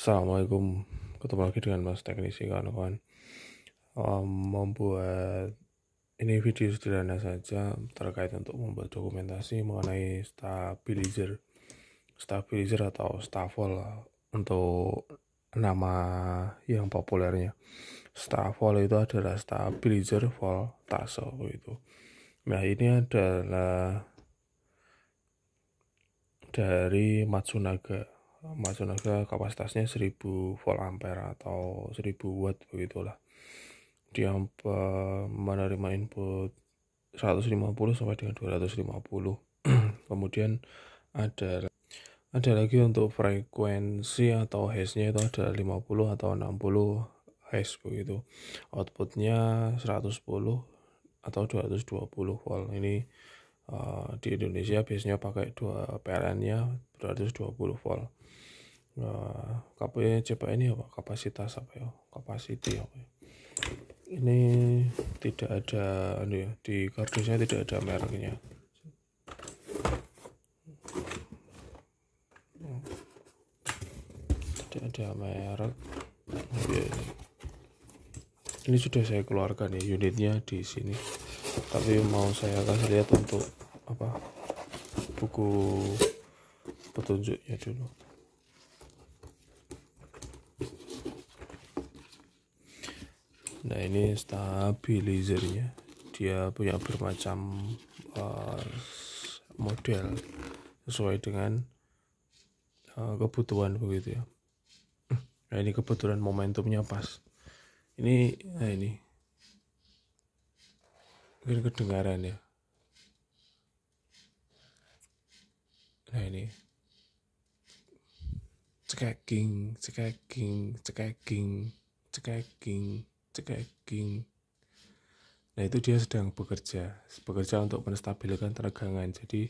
Assalamualaikum, ketemu lagi dengan Mas Teknisi kawan-kawan. Membuat ini video sederhana saja terkait untuk membuat dokumentasi mengenai stabilizer atau Stavol untuk nama yang populernya. Stavol itu adalah stabilizer voltase itu. Nah, ini adalah dari Matsunaga kapasitasnya 1000 volt ampere atau 1000 watt begitulah. Dia menerima input 150 sampai dengan 250. Kemudian ada lagi untuk frekuensi atau hash-nya itu ada 50 atau 60 hash begitu. Outputnya 110 atau 220 volt. Ini di Indonesia biasanya pakai 2 PLN-nya 220 volt. CP ini apa? Kapasitas apa ya? Capacity apa ya? Ini tidak ada di kardusnya tidak ada mereknya. Tidak ada merek. Ini sudah saya keluarkan ya unitnya di sini. Tapi mau saya kasih lihat untuk buku petunjuknya dulu. Nah, ini stabilizernya, dia punya bermacam model sesuai dengan kebutuhan begitu ya. Nah, ini kebetulan momentumnya pas. Ini mungkin kedengaran ya. Nah, ini cekeking. Nah, itu dia sedang bekerja untuk menstabilkan tegangan. Jadi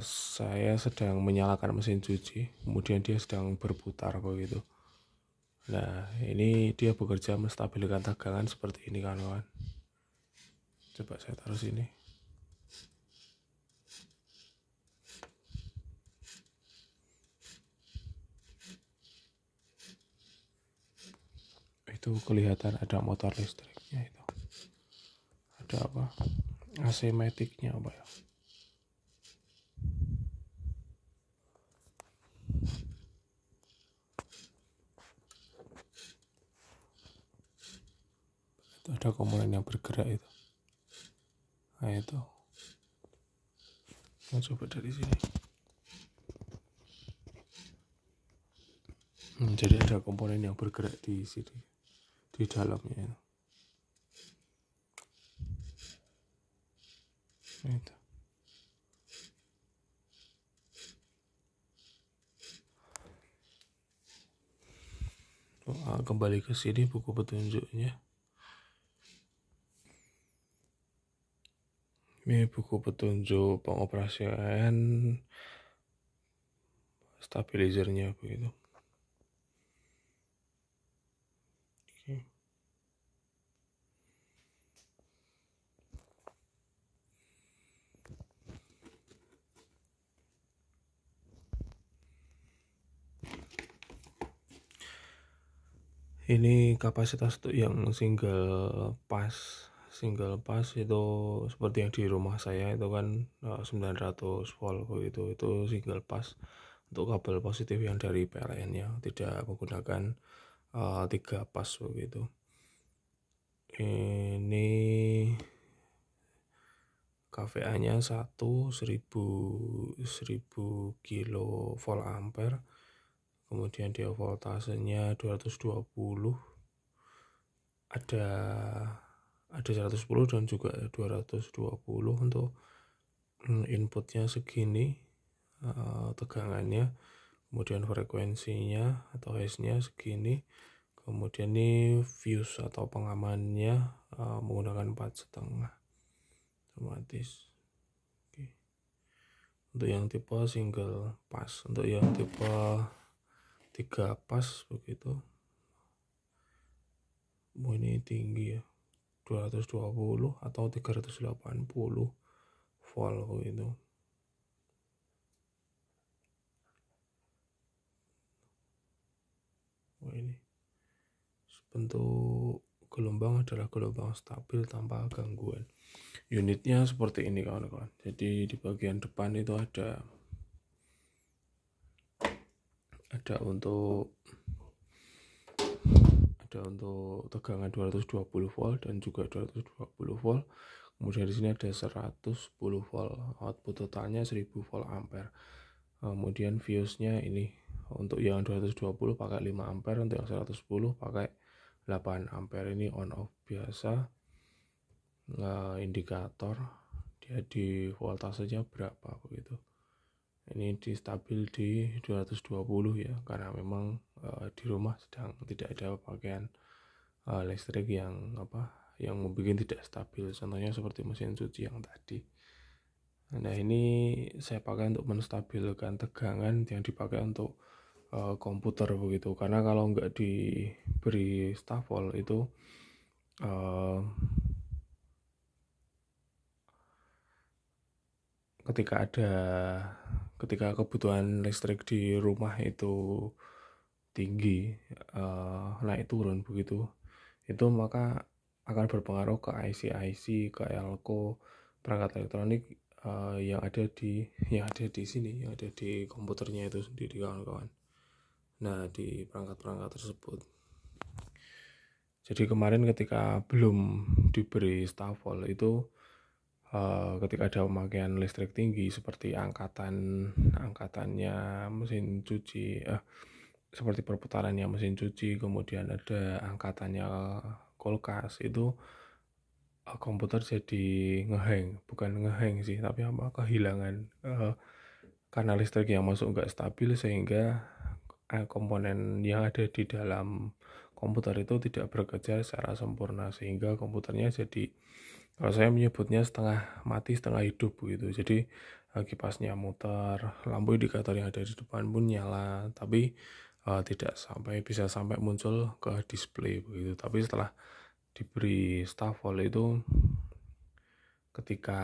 saya sedang menyalakan mesin cuci, kemudian dia sedang berputar begitu. Nah, ini dia bekerja menstabilkan tegangan seperti ini kawan-kawan. Coba saya taruh sini. Itu kelihatan ada motor listriknya itu. Ada apa? AC matic-nya apa ya? Itu ada komponen yang bergerak itu. Nah, itu. Nah, coba dari sini. Jadi ada komponen yang bergerak di sini, di dalamnya itu. Itu. Kembali ke sini buku petunjuknya. Ini buku petunjuk pengoperasian stabilizernya begitu. Oke. Ini kapasitas untuk yang single pass itu seperti yang di rumah saya itu kan 900 volt begitu. Itu single pass untuk kabel positif yang dari PLN-nya, tidak menggunakan 3 pas begitu. Ini KVA-nya 1000 kilo volt ampere. Kemudian dia voltasenya 220. Ada 110 dan juga 220 untuk inputnya segini, tegangannya, kemudian frekuensinya atau hash-nya segini. Kemudian ini fuse atau pengamannya menggunakan 4,5 otomatis. Oke. Untuk yang tipe single pass, untuk yang tipe 3 pas begitu. Ini tinggi ya, 220 atau 380 volt begitu. ini bentuk gelombang adalah gelombang stabil tanpa gangguan. Unitnya seperti ini kawan-kawan. Jadi di bagian depan itu ada untuk tegangan 220 volt dan juga 220 volt. Kemudian di sini ada 110 volt. Output totalnya 1000 volt ampere. Kemudian fuse-nya ini untuk yang 220 pakai 5 ampere, untuk yang 110 pakai 8 ampere. Ini on off biasa. Indikator dia di voltasenya berapa begitu. Ini distabil di 220 ya, karena memang di rumah sedang tidak ada pakaian listrik yang membuat tidak stabil. Contohnya seperti mesin cuci yang tadi. Nah, ini saya pakai untuk menstabilkan tegangan yang dipakai untuk komputer begitu. Karena kalau nggak diberi stafol itu ketika kebutuhan listrik di rumah itu tinggi, naik turun begitu, itu maka akan berpengaruh ke IC, ke elko, perangkat elektronik yang ada di sini, yang ada di komputernya itu sendiri kawan-kawan. Nah, di perangkat-perangkat tersebut. Jadi kemarin ketika belum diberi stafol itu, ketika ada pemakaian listrik tinggi seperti angkatannya mesin cuci, seperti perputarannya mesin cuci, kemudian ada angkatannya kulkas, itu komputer jadi bukan ngehang sih, tapi kehilangan karena listrik yang masuk nggak stabil, sehingga komponen yang ada di dalam komputer itu tidak bekerja secara sempurna, sehingga komputernya jadi, kalau saya menyebutnya, setengah mati setengah hidup begitu. Jadi kipasnya muter, lampu indikator yang ada di depan pun nyala, tapi tidak bisa sampai muncul ke display begitu. Tapi setelah diberi stafol itu, ketika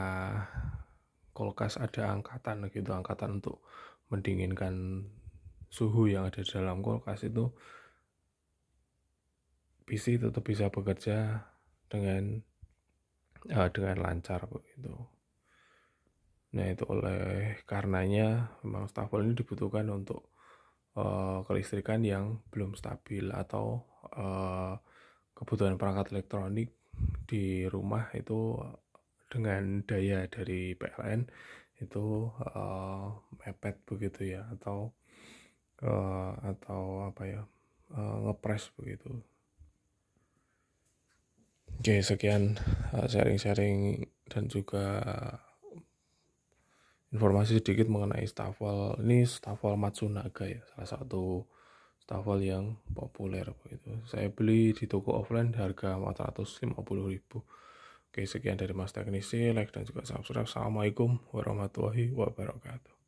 kulkas ada angkatan untuk mendinginkan suhu yang ada di dalam kulkas, itu PC tetap bisa bekerja dengan lancar begitu. Nah, itu oleh karenanya memang stafol ini dibutuhkan untuk kelistrikan yang belum stabil, atau kebutuhan perangkat elektronik di rumah itu dengan daya dari PLN itu mepet begitu ya, atau ngepres begitu. Oke, sekian sharing-sharing dan juga informasi sedikit mengenai stafol. Ini stafol Matsunaga ya, salah satu stafol yang populer begitu. Saya beli di toko offline harga 450.000. Oke, sekian dari Mas Teknisi, like dan juga subscribe. Assalamualaikum warahmatullahi wabarakatuh.